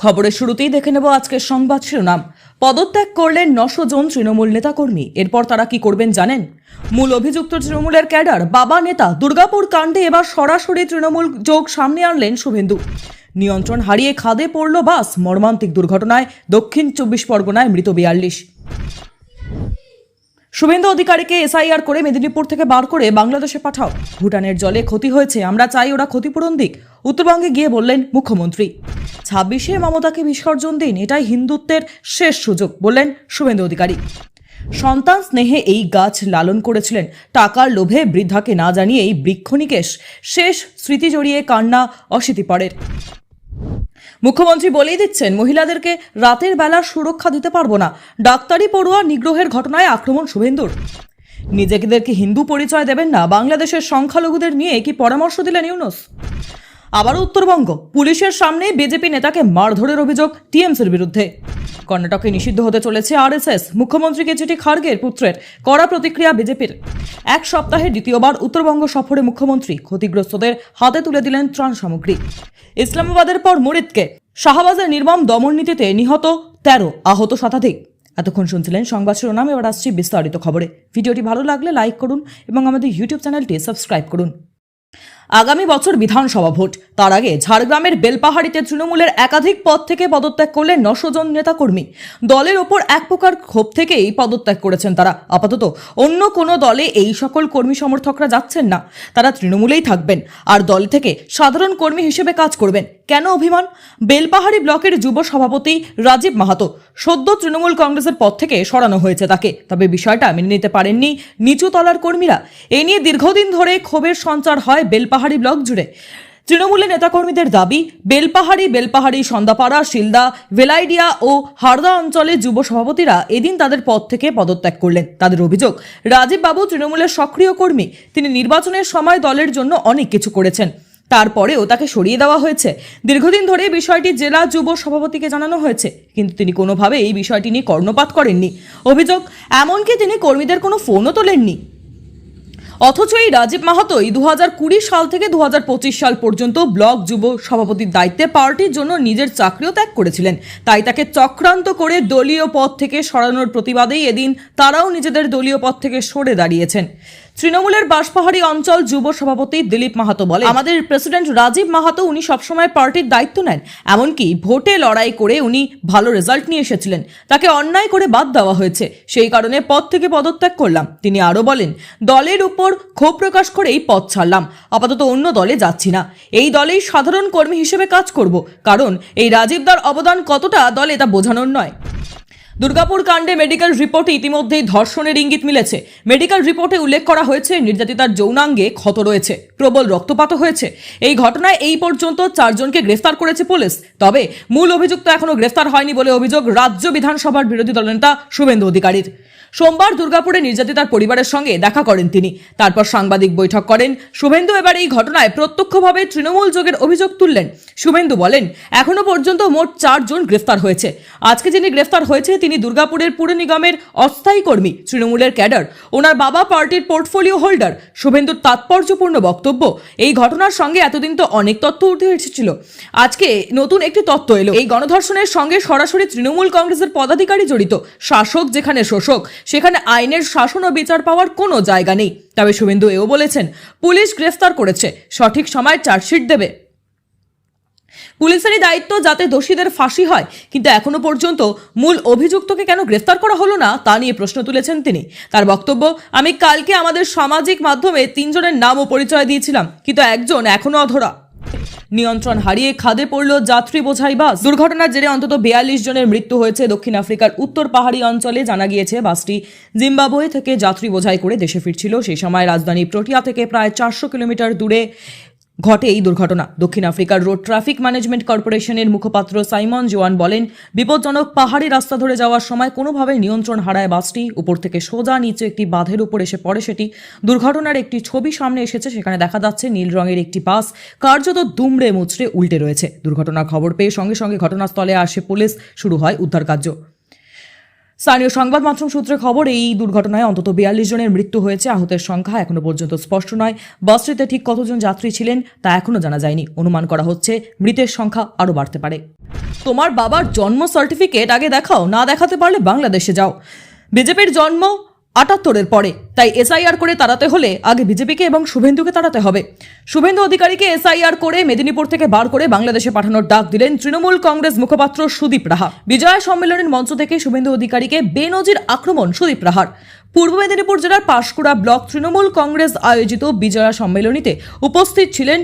খবরের শুরুতেই দেখে নেব আজকের সংবাদ শিরোনাম। পদত্যাগ করলেন 900 জন তৃণমূল নেতাকর্মী। এরপর তারা কি করবেন জানেন? মূল অভিযুক্ত তৃণমূলের ক্যাডার বাবা নেতা দুর্গাপুর কাণ্ডে এবার সরাসরি তৃণমূল যোগ সামনে আনলেন শুভেন্দু। নিয়ন্ত্রণ হারিয়ে খাদে পড়ল বাস। মর্মান্তিক দুর্ঘটনায় দক্ষিণ 24 পরগনায় মৃত 42। শুভেন্দু অধিকারীকে এসআইআর করে মেদিনীপুর থেকে বার করে বাংলাদেশে পাঠাও। ভুটানের জলে ক্ষতি হয়েছে, আমরা চাই ওরা ক্ষতিপূরণ দিক। উত্তরবঙ্গে গিয়ে বললেন মুখ্যমন্ত্রী। 26শে মমতাকে বিসর্জন দিন, এটাই হিন্দুত্বের শেষ সুযোগ, বললেন শুভেন্দু অধিকারী। সন্তান স্নেহে এই গাছ লালন করেছিলেন, টাকার লোভে বৃদ্ধাকে না জানিয়ে এই বৃক্ষ নিকেশ। শেষ স্মৃতি জড়িয়ে কান্না অশীতিপরের। মুখ্যমন্ত্রী বলেই দিচ্ছেন, মহিলাদেরকে রাতের বেলা সুরক্ষা দিতে পারবো না। ডাক্তারি পড়ুয়া নিগ্রহের ঘটনায় আক্রমণ শুভেন্দুর। নিজেদেরকে হিন্দু পরিচয় দেবেন না, বাংলাদেশের সংখ্যালঘুদের নিয়ে কি পরামর্শ দিলেন ইউনুস? আবারও উত্তরবঙ্গ, পুলিশের সামনে বিজেপি নেতাকে মারধরের অভিযোগ টিএমসির বিরুদ্ধে। কর্ণাটকে নিষিদ্ধ হতে চলেছে আরএসএস। মুখ্যমন্ত্রীকে চিঠি খার্গের পুত্রের, কড়া প্রতিক্রিয়া বিজেপির। এক সপ্তাহে দ্বিতীয়বার উত্তরবঙ্গ সফরে মুখ্যমন্ত্রী, ক্ষতিগ্রস্তদের হাতে তুলে দিলেন ত্রাণ সামগ্রী। ইসলামাবাদের পর মুরিদকে শাহবাজের নির্মম দমন নীতিতে নিহত 13, আহত শতাধিক। এতক্ষণ শুনছিলেন সংবাদ শিরোনাম, এবার আসছি বিস্তারিত খবরে। ভিডিওটি ভালো লাগলে লাইক করুন এবং আমাদের ইউটিউব চ্যানেলটি সাবস্ক্রাইব করুন। আগামী বছর বিধানসভা ভোট, তার আগে ঝাড়গ্রামের বেলপাহাড়িতে তৃণমূলের একাধিক পদ থেকে পদত্যাগ করলেন 900 জন নেতাকর্মী। দলের ওপর এক প্রকার ক্ষোভ থেকেই পদত্যাগ করেছেন তারা। আপাতত অন্য কোনো দলে এই সকল কর্মী সমর্থকরা যাচ্ছেন না, তারা তৃণমূলেই থাকবেন আর দল থেকে সাধারণ কর্মী হিসেবে কাজ করবেন। কেন অভিমান? বেলপাহাড়ি ব্লকের যুব সভাপতি রাজীব মাহাতো সদ্য তৃণমূল কংগ্রেসের পদ থেকে সরানো হয়েছে তাকে, তবে বিষয়টা মেনে নিতে পারেননি নিচু তলার কর্মীরা। এ নিয়ে দীর্ঘদিন ধরে ক্ষোভের সঞ্চার হয় বেলপাহাড়ি ব্লক জুড়ে। তৃণমূলের নেতাকর্মীদের দাবি, বেলপাহাড়ি সন্দাপাড়া, শিলদা, ভেলাইডিয়া ও হারদা অঞ্চলের যুব সভাপতিরা এদিন তাদের পদ থেকে পদত্যাগ করলেন। তাদের অভিযোগ, রাজীব বাবু তৃণমূলের সক্রিয় কর্মী, তিনি নির্বাচনের সময় দলের জন্য অনেক কিছু করেছেন, তারপরেও তাকে সরিয়ে দেওয়া হয়েছে। দীর্ঘদিন ধরে বিষয়টি জেলা যুব সভাপতিকে জানানো হয়েছে, কিন্তু তিনি কোনোভাবে এই বিষয়টি নিয়ে কর্ণপাত করেননি। অভিযোগ, এমনকি তিনি কর্মীদের কোনো ফোনও তোলেননি। অথচ এই রাজীব মাহাতোই 2020 সাল থেকে 2025 সাল পর্যন্ত ব্লক যুব সভাপতির দায়িত্বে পার্টির জন্য নিজের চাকরিও ত্যাগ করেছিলেন। তাই তাকে চক্রান্ত করে দলীয় পদ থেকে সরানোর প্রতিবাদেই এদিন তারাও নিজেদের দলীয় পদ থেকে সরে দাঁড়িয়েছেন। তৃণমূলের বাঁশপাহাড়ি অঞ্চল যুব সভাপতি দিলীপ মাহাতো বলে, আমাদের প্রেসিডেন্ট রাজীব মাহাতো উনি সবসময় পার্টির দায়িত্ব নেন, এমনকি ভোটে লড়াই করে উনি ভালো রেজাল্ট নিয়ে এসেছিলেন, তাকে অন্যায় করে বাদ দেওয়া হয়েছে, সেই কারণে পদ থেকে পদত্যাগ করলাম। তিনি আরও বলেন, দলের উপর ক্ষোভ প্রকাশ করেই পদ ছাড়লাম, আপাতত অন্য দলে যাচ্ছি না, এই দলেই সাধারণ কর্মী হিসেবে কাজ করব, কারণ এই রাজীবদার অবদান কতটা দলে তা বোঝানোর নয়। দুর্গাপুর কাণ্ডে মেডিকেল রিপোর্টে ইতিমধ্যেই ধর্ষণের ইঙ্গিত মিলেছে। মেডিকেল রিপোর্টে উল্লেখ করা হয়েছে, নির্যাতিতার যৌনাঙ্গে ক্ষত রয়েছে, প্রবল রক্তপাত হয়েছে। এই ঘটনায় এই পর্যন্ত 4 জনকে গ্রেফতার করেছে পুলিশ, তবে মূল অভিযুক্ত এখনো গ্রেফতার হয়নি বলে অভিযোগ রাজ্য বিধানসভার বিরোধী দলনেতা শুভেন্দু অধিকারীর। সোমবার দুর্গাপুরে নির্যাতিতার পরিবারের সঙ্গে দেখা করেন তিনি, তারপর সাংবাদিক বৈঠক করেন শুভেন্দু। এবার এই ঘটনায় প্রত্যক্ষভাবে তৃণমূল যোগের অভিযোগ তুললেন শুভেন্দু। বলেন, এখনো পর্যন্ত মোট 4 জন গ্রেফতার হয়েছে। আজকে যিনি গ্রেফতার হয়েছে তিনি দুর্গাপুরের পুর নিগমের অস্থায়ী কর্মী, তৃণমূলের ক্যাডার, ওনার বাবা পার্টির পোর্টফোলিও হোল্ডার। শুভেন্দুর তাৎপর্যপূর্ণ বক্তব্য, এই ঘটনার সঙ্গে এতদিন তো অনেক তথ্য উঠে এসেছিল, আজকে নতুন একটি তথ্য এলো। এই গণধর্ষণের সঙ্গে সরাসরি তৃণমূল কংগ্রেসের পদাধিকারী জড়িত। শাসক যেখানে শোষক, সেখানে আইনের শাসন ও বিচার পাওয়ার কোনো জায়গা নেই। তবে শুভেন্দু এও বলেছেন, পুলিশ গ্রেফতার করেছে, সঠিক সময় চার্জশিট দেবে। পুলিশেরই দায়িত্ব যাতে দোষীদের ফাঁসি হয়, কিন্তু এখনো পর্যন্ত মূল অভিযুক্তকে কেন গ্রেফতার করা হলো না তা নিয়ে প্রশ্ন তুলেছেন তিনি। তার বক্তব্য, আমি কালকে আমাদের সামাজিক মাধ্যমে 3 জনের নাম ও পরিচয় দিয়েছিলাম, কিন্তু একজন এখনো অধরা। নিয়ন্ত্রণ হারিয়ে খাদে পড়ল যাত্রী বোঝাই বাস। দুর্ঘটনার জেরে অন্তত 42 জনের মৃত্যু হয়েছে দক্ষিণ আফ্রিকার উত্তর পাহাড়ি অঞ্চলে। জানা গিয়েছে, বাসটি জিম্বাবুয়ে থেকে যাত্রী বোঝাই করে দেশে ফিরছিল। সেই সময় রাজধানী প্রোটিয়া থেকে প্রায় 400 কিলোমিটার দূরে ঘটে এই দুর্ঘটনা। দক্ষিণ আফ্রিকার রোড ট্রাফিক ম্যানেজমেন্ট কর্পোরেশনের মুখপাত্র সাইমন জোয়ান বলেন, বিপজ্জনক পাহাড়ি রাস্তা ধরে যাওয়ার সময় কোনোভাবে নিয়ন্ত্রণ হারায় বাসটি, উপর থেকে সোজা নিচে একটি বাঁধের উপর এসে পড়ে সেটি। দুর্ঘটনার একটি ছবি সামনে এসেছে, সেখানে দেখা যাচ্ছে নীল রঙের একটি বাস কার্যত দুমড়ে মুচড়ে উল্টে রয়েছে। দুর্ঘটনার খবর পেয়ে সঙ্গে সঙ্গে ঘটনাস্থলে আসে পুলিশ, শুরু হয় উদ্ধার কার্য। স্থানীয় সংবাদ মাধ্যম সূত্রে খবর, এই দুর্ঘটনায় অন্তত 42 জনের মৃত্যু হয়েছে। আহতের সংখ্যা এখনো পর্যন্ত স্পষ্ট নয়। বাসটিতে ঠিক কতজন যাত্রী ছিলেন তা এখনো জানা যায়নি। অনুমান করা হচ্ছে মৃতের সংখ্যা আরও বাড়তে পারে। তোমার বাবার জন্ম সার্টিফিকেট আগে দেখাও, না দেখাতে পারলে বাংলাদেশে যাও। বিজেপির জন্ম 78-এর পরে, তাই এসআইআর করে তাড়াতে হলে আগে বিজেপিকে এবং শুভেন্দুকে তাড়াতে হবে। শুভেন্দু অধিকারীকে এসআইআর করে মেদিনীপুর থেকে বার করে বাংলাদেশে পাঠানোর ডাক দিলেন তৃণমূল কংগ্রেস মুখপাত্র সুদীপ রাহা। বিজয়া সম্মেলনের মঞ্চ থেকে শুভেন্দু অধিকারীকে বেনজির আক্রমণ সুদীপ রাহার। পূর্ব মেদিনীপুর জেলার পাঁশকুড়া ব্লক তৃণমূল কংগ্রেস আয়োজিত বিজয়া সম্মেলনীতে উপস্থিত ছিলেন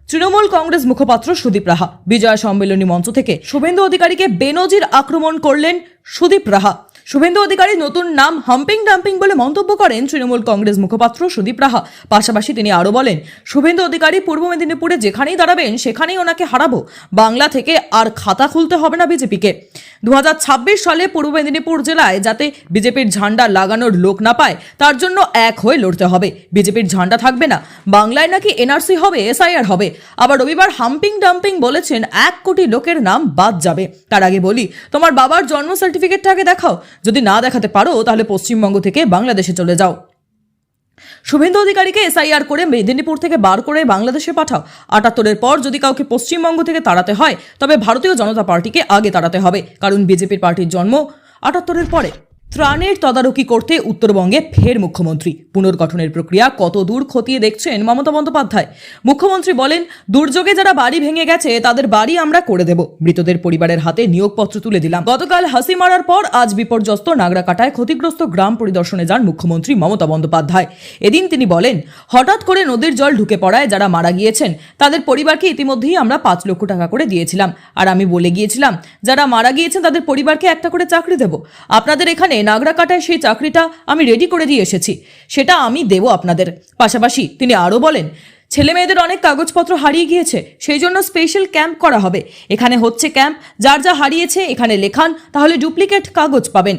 তৃণমূল কংগ্রেস মুখপাত্র সুদীপ রাহা। বিজয়া সম্মেলনী মঞ্চ থেকে শুভেন্দু অধিকারীকে বেনজির আক্রমণ করলেন সুদীপ রাহা। শুভেন্দু অধিকারী নতুন নাম হাম্পিং ডাম্পিং বলে মন্তব্য করেন তৃণমূল কংগ্রেস মুখপাত্র সুদীপ রাহা। পাশাপাশি তিনি আরও বলেন, শুভেন্দু অধিকারী পূর্ব মেদিনীপুরে যেখানেই দাঁড়াবেন সেখানেই ওনাকে হারাবো। বাংলা থেকে আর খাতা খুলতে হবে না বিজেপিকে। 2026 সালে পূর্ব মেদিনীপুর জেলায় যাতে বিজেপির ঝান্ডা লাগানোর লোক না পায়, তার জন্য এক হয়ে লড়তে হবে। বিজেপির ঝান্ডা থাকবে না, বাংলায় নাকি এনআরসি হবে, এসআইআর হবে। আবার রবিবার হাম্পিং ডাম্পিং বলেছেন 1 কোটি লোকের নাম বাদ যাবে। তার আগে বলি, তোমার বাবার জন্ম সার্টিফিকেটটা আগে দেখাও। যদি না দেখাতে পারো তাহলে পশ্চিমবঙ্গ থেকে বাংলাদেশে চলে যাও। শুভেন্দু অধিকারীকে এসআইআর করে মেদিনীপুর থেকে বার করে বাংলাদেশে পাঠাও। 78-এর পর যদি কাউকে পশ্চিমবঙ্গ থেকে তাড়াতে হয় তবে ভারতীয় জনতা পার্টিকে আগে তাড়াতে হবে, কারণ বিজেপির পার্টির জন্ম 78-এর পরে। ত্রাণের তদারকি করতে উত্তরবঙ্গে ফের মুখ্যমন্ত্রী। পুনর্গঠনের প্রক্রিয়া কত দূর খতিয়ে দেখছেন মমতা বন্দ্যোপাধ্যায়। মুখ্যমন্ত্রী বলেন, দুর্যোগে যারা বাড়ি ভেঙে গেছে তাদের বাড়ি আমরা করে দেব। মৃতদের পরিবারের হাতে নিয়োগপত্র তুলে দিলাম। গতকাল হাসি মারার পর আজ বিপর্যস্ত নাগরাকাটায় ক্ষতিগ্রস্ত গ্রাম পরিদর্শনে যান মুখ্যমন্ত্রী মমতা বন্দ্যোপাধ্যায়। এদিন তিনি বলেন, হঠাৎ করে নদীর জল ঢুকে পড়ায় যারা মারা গিয়েছেন তাদের পরিবারকে ইতিমধ্যেই আমরা 5 লক্ষ টাকা করে দিয়েছিলাম। আর আমি বলে গিয়েছিলাম, যারা মারা গিয়েছেন তাদের পরিবারকে একটা করে চাকরি দেব। আপনাদের এখানে নাগরাকাটায় সেই চাকরিটা আমি রেডি করে দিয়ে এসেছি, সেটা আমি দেব আপনাদের। পাশাপাশি তিনি আরও বলেন, ছেলে মেয়েদের অনেক কাগজপত্র হারিয়ে গিয়েছে, সেই জন্য স্পেশাল ক্যাম্প করা হবে। এখানে হচ্ছে ক্যাম্প, যার যা হারিয়েছে এখানে লেখান, তাহলে ডুপ্লিকেট কাগজ পাবেন।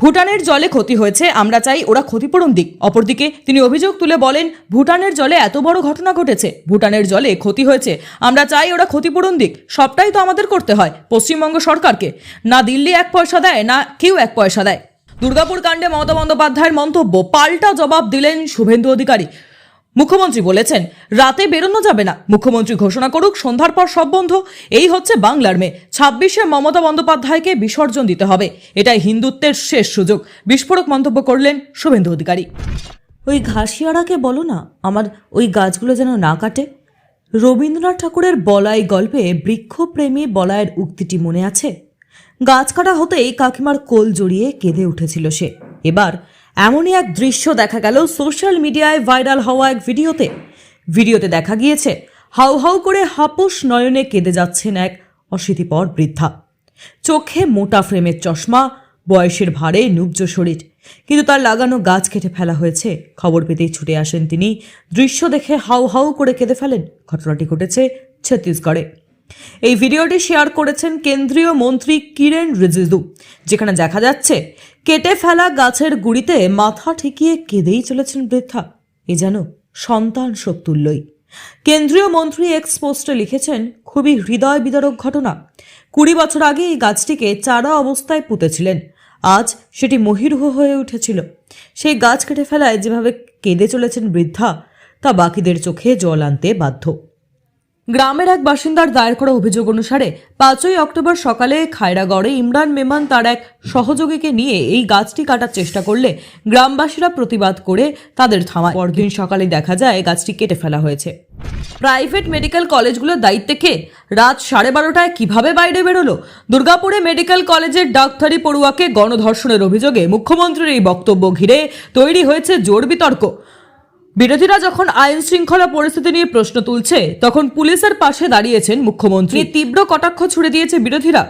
ভুটানের জলে ক্ষতি হয়েছে, আমরা চাই ওরা ক্ষতিপূরণ দিক। অপরদিকে তিনি অভিযোগ তুলে বলেন, ভুটানের জলে এত বড় ঘটনা ঘটেছে, ভুটানের জলে ক্ষতি হয়েছে, আমরা চাই ওরা ক্ষতিপূরণ দিক। সবটাই তো আমাদের করতে হয় পশ্চিমবঙ্গ সরকারকে। না দিল্লি 1 পয়সা দেয়, না কেউ 1 পয়সা দেয়। দুর্গাপুর কাণ্ডে মমতা বন্দ্যোপাধ্যায়ের মন্তব্য, পাল্টা জবাব দিলেন শুভেন্দু অধিকারী। মুখ্যমন্ত্রী বলেছেন, রাতে বেরোনো যাবে না। মুখ্যমন্ত্রী ঘোষণা করুক সন্ধ্যার পর সব বন্ধ। এই হচ্ছে বাংলার মেয়ে। 26-এ মমতা বন্দ্যোপাধ্যায়কে বিসর্জন দিতে হবে, এটাই হিন্দুত্বের শেষ সুযোগ। বিস্ফোরক মন্তব্য করলেন শুভেন্দু অধিকারী। ওই ঘাসিয়ারাকে বলো না আমার ওই গাছগুলো যেন না কাটে। রবীন্দ্রনাথ ঠাকুরের বলাই গল্পে বৃক্ষপ্রেমী বলায়ের উক্তিটি মনে আছে? গাছ কাটা হতেই কাকিমার কোল জড়িয়ে কেঁদে উঠেছিল সে। এবার এমনই এক দৃশ্য দেখা গেল সোশ্যাল মিডিয়ায় ভাইরাল হওয়া এক ভিডিওতে দেখা গিয়েছে হাউ হাউ করে হাপুস নয়নে কেঁদে যাচ্ছেন এক অশীতিপর বৃদ্ধা। চোখে মোটা ফ্রেমের চশমা, বয়সের ভারে নুব্জ শরীর, কিন্তু তার লাগানো গাছ কেটে ফেলা হয়েছে। খবর পেতেই ছুটে আসেন তিনি। দৃশ্য দেখে হাউ হাউ করে কেঁদে ফেলেন। ঘটনাটি ঘটেছে ছত্তিশগড়ে। এই ভিডিওটি শেয়ার করেছেন কেন্দ্রীয় মন্ত্রী কিরেন রিজিজু, যেখানে দেখা যাচ্ছে কেটে ফেলা গাছের গুড়িতে মাথা ঠেকিয়ে কেঁদেই চলেছেন বৃদ্ধা। এ যেন সন্তান শোকতুল্যই। কেন্দ্রীয় মন্ত্রী এক্স পোস্টে লিখেছেন, খুবই হৃদয় বিদারক ঘটনা। 20 বছর আগে এই গাছটিকে চারা অবস্থায় পুঁতেছিলেন, আজ সেটি মহীরুহ হয়ে উঠেছিল। সেই গাছ কেটে ফেলায় যেভাবে কেঁদে চলেছেন বৃদ্ধা, তা বাকিদের চোখে জল আনতে বাধ্য। গ্রামের এক বাসিন্দার দায়ের করা অভিযোগ অনুসারে 5ই অক্টোবর সকালে খায়রাগড়ে ইমরান মেমান তার এক সহযোগীকে নিয়ে এই গাছটি কাটার চেষ্টা করলে গ্রামবাসীরা প্রতিবাদ করে তাদের থামায়। পরদিন সকালে দেখা যায় গাছটি কেটে ফেলা হয়েছে। প্রাইভেট মেডিকেল কলেজগুলোর দায়িত্বে কে? রাত 12:30টায় কিভাবে বাইরে বেরোলো? দুর্গাপুরে মেডিকেল কলেজের ডাক্তারি পড়ুয়াকে গণধর্ষণের অভিযোগে মুখ্যমন্ত্রীর এই বক্তব্য ঘিরে তৈরি হয়েছে জোর বিতর্ক। বিরোধীরা যখন আইন শৃঙ্খলা পরিস্থিতি নিয়ে প্রশ্ন তুলছে, তখন পুলিশের পাশে দাঁড়িয়েছেন মুখ্যমন্ত্রী। তীব্র কটাক্ষ ছুড়ে দিয়েছে বিরোধীরা।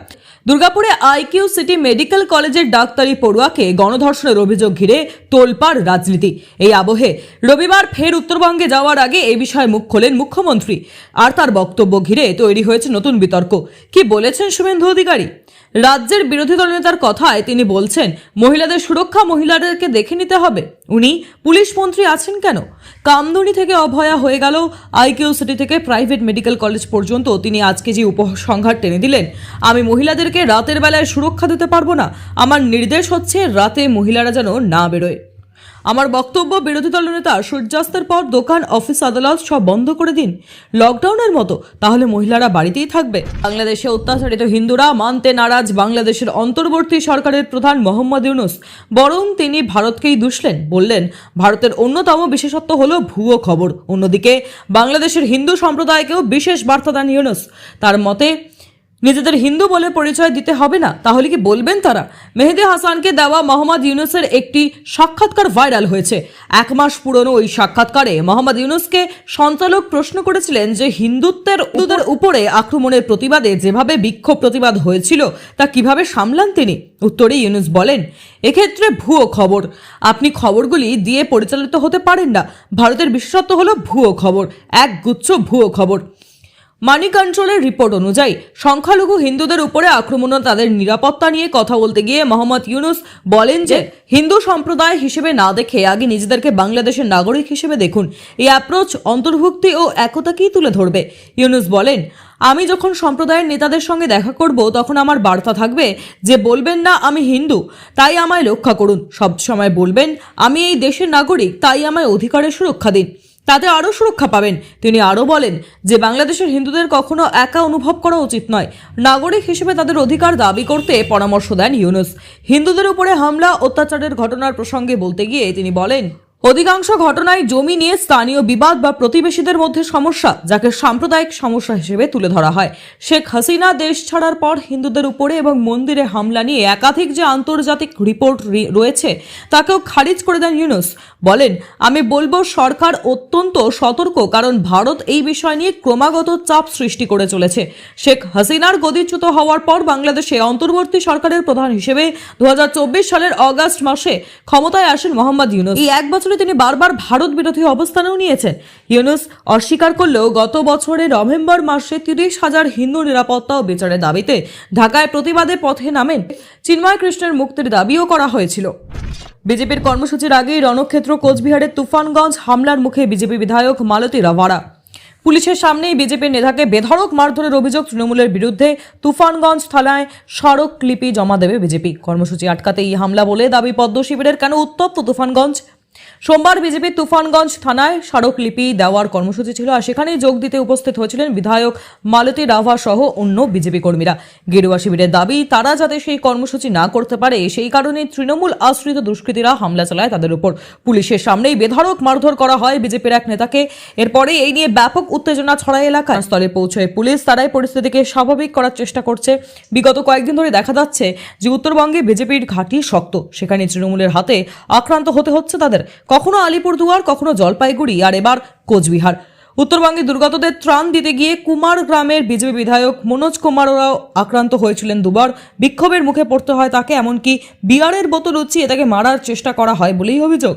দুর্গাপুরে আইকিউ সিটি মেডিকেল কলেজের ডাক্তারি পড়ুয়াকে গণধর্ষণের অভিযোগ ঘিরে তোলপাড় রাজনীতি। এই আবহে রবিবার ফের উত্তরবঙ্গে যাওয়ার আগে এ বিষয়ে মুখ খোলেন মুখ্যমন্ত্রী। আর তার বক্তব্য ঘিরে তৈরি হয়েছে নতুন বিতর্ক। কি বলেছেন শুভেন্দু অধিকারী? রাজ্যের বিরোধী দলনেতার কথায় তিনি বলছেন, মহিলাদের সুরক্ষা মহিলাদেরকে দেখে নিতে হবে। উনি পুলিশ মন্ত্রী আছেন কেন? কামদুনি থেকে অভয়া হয়ে গেল আইকিউ সিটি থেকে প্রাইভেট মেডিকেল কলেজ পর্যন্ত তিনি আজকে যে উপসংহার টেনে দিলেন, আমি মহিলাদেরকে রাতের বেলায় সুরক্ষা দিতে পারবো না, আমার নির্দেশ হচ্ছে রাতে মহিলারা যেন না বেরোয়। আমার বক্তব্য, বিরোধী দলনেতা সূর্যাস্তের পর দোকান, অফিস, আদালত সব বন্ধ করে দিন, লকডাউনের মতো, তাহলে মহিলারা বাড়িতেই থাকবে। বাংলাদেশে অত্যাচারিত হিন্দুরা মানতে নারাজ বাংলাদেশের অন্তর্বর্তী সরকারের প্রধান মোহাম্মদ ইউনূস, বরং তিনি ভারতকেই দুষলেন। বললেন ভারতের অন্যতম বিশেষত্ব হলো ভুয়ো খবর। অন্যদিকে বাংলাদেশের হিন্দু সম্প্রদায়কেও বিশেষ বার্তা দেন ইউনূস। তার মতে নিজেদের হিন্দু বলে পরিচয় দিতে হবে না, তাহলে কি বলবেন তারা? মেহেদী হাসানকে দেওয়া মোহাম্মদ ইউনূসের একটি সাক্ষাৎকার ভাইরাল হয়েছে। 1 মাস পুরনো ওই সাক্ষাৎকারে মোহাম্মদ ইউনূসকে সঞ্চালক প্রশ্ন করেছিলেন যে হিন্দুত্বের উপরে আক্রমণের প্রতিবাদে যেভাবে বিক্ষোভ প্রতিবাদ হয়েছিল তা কিভাবে সামলান তিনি। উত্তরে ইউনূস বলেন, এক্ষেত্রে ভুয়ো খবর, আপনি খবরগুলি দিয়ে পরিচালিত হতে পারেন না। ভারতের বিশেষত্ব হলো ভুয়ো খবর, একগুচ্ছ ভুয়ো খবর। মানি কন্ট্রোলের রিপোর্ট অনুযায়ী সংখ্যালঘু হিন্দুদের উপরে আক্রমণ ও তাদের নিরাপত্তা নিয়ে কথা বলতে গিয়ে মোহাম্মদ ইউনূস বলেন যে হিন্দু সম্প্রদায় হিসেবে না দেখে আগে নিজেদেরকে বাংলাদেশের নাগরিক হিসেবে দেখুন। এই অ্যাপ্রোচ অন্তর্ভুক্তি ও একতাকেই তুলে ধরবে। ইউনূস বলেন, আমি যখন সম্প্রদায়ের নেতাদের সঙ্গে দেখা করব তখন আমার বার্তা থাকবে যে বলবেন না আমি হিন্দু তাই আমায় রক্ষা করুন, সব সময় বলবেন আমি এই দেশের নাগরিক তাই আমায় অধিকারের সুরক্ষা দিন, তাতে আরও সুরক্ষা পাবেন। তিনি আরও বলেন যে বাংলাদেশের হিন্দুদের কখনো একা অনুভব করা উচিত নয়, নাগরিক হিসেবে তাদের অধিকার দাবি করতে পরামর্শ দেন ইউনূস। হিন্দুদের উপরে হামলা অত্যাচারের ঘটনার প্রসঙ্গে বলতে গিয়ে তিনি বলেন, অধিকাংশ ঘটনায় জমি নিয়ে স্থানীয় বিবাদ বা প্রতিবেশীদের মধ্যে সমস্যা, যাকে সাম্প্রদায়িক সমস্যা হিসেবে তুলে ধরা হয়। শেখ হাসিনা দেশ ছাড়ার পর হিন্দুদের উপরে এবং মন্দিরে হামলা নিয়ে একাধিক যে আন্তর্জাতিক রিপোর্ট রয়েছে তাকেও খারিজ করে দেন ইউনূস। বলেন, আমি বলবো সরকার অত্যন্ত সতর্ক, কারণ ভারত এই বিষয় নিয়ে ক্রমাগত চাপ সৃষ্টি করে চলেছে। শেখ হাসিনার গদিচ্যুত হওয়ার পর বাংলাদেশে অন্তর্বর্তী সরকারের প্রধান হিসেবে 2024 সালের অগাস্ট মাসে ক্ষমতায় আসেন মোহাম্মদ ইউনূস। এই 1 বছরে তিনি বারবার ভারত বিরোধী অবস্থানেও নিয়েছেন। ইউনূস অস্বীকার করলেও গত বছরের নভেম্বর মাসে 30,000 হিন্দু নিরাপত্তা ও বিচারের দাবিতে ঢাকায় প্রতিবাদে পথে নামেন। চিন্ময় কৃষ্ণের মুক্তির দাবিও করা হয়েছিল। বিজেপির কর্মসূচির আগেই রণক্ষেত্র কোচবিহারের তুফানগঞ্জ হামলার মুখে বিজেপি বিধায়ক মালতী রাভারা। পুলিশের সামনেই বিজেপির নেতাকে বেধড়ক মারধরের অভিযোগ তৃণমূলের বিরুদ্ধে। তুফানগঞ্জ থানায় স্মারকলিপি জমা দেবে বিজেপি। কর্মসূচি আটকাতে এই হামলা বলে দাবি পদ্ম শিবিরের। কেন উত্তপ্ত তুফানগঞ্জ? সোমবার বিজেপির তুফানগঞ্জ থানায় স্মারকলিপি দেওয়ার কর্মসূচি ছিল, আর সেখানেই যোগ দিতে উপস্থিত হয়েছিলেন বিধায়ক মালতী রাভা সহ অন্য বিজেপি কর্মীরা। গেরুয়া শিবিরের দাবি, তারা যাতে সেই কর্মসূচি না করতে পারে সেই কারণে তৃণমূল আশ্রিত দুষ্কৃতীরা হামলা চালায় তাদের উপর। পুলিশের সামনেই বেধড়ক মারধর করা হয় বিজেপির এক নেতাকে। এরপরে এই নিয়ে ব্যাপক উত্তেজনা ছড়ায় এলাকায়। স্থলে পৌঁছয় পুলিশ, তারাই পরিস্থিতিকে স্বাভাবিক করার চেষ্টা করছে। বিগত কয়েকদিন ধরে দেখা যাচ্ছে যে উত্তরবঙ্গে বিজেপির ঘাঁটি শক্ত, সেখানে তৃণমূলের হাতে আক্রান্ত হতে হচ্ছে তাদের। কখনো আলিপুরদুয়ার, কখনো জলপাইগুড়ি, আর এবার কোচবিহার। উত্তরবঙ্গে দুর্গতদের ত্রাণ দিতে গিয়ে কুমার গ্রামের বিজেপি বিধায়ক মনোজ কুমাররাও আক্রান্ত হয়েছিলেন দুবার। বিক্ষোভের মুখে পড়তে হয় তাকে, এমনকি বিয়ারের বোতল উঁচিয়ে তাকে মারার চেষ্টা করা হয় বলেই অভিযোগ।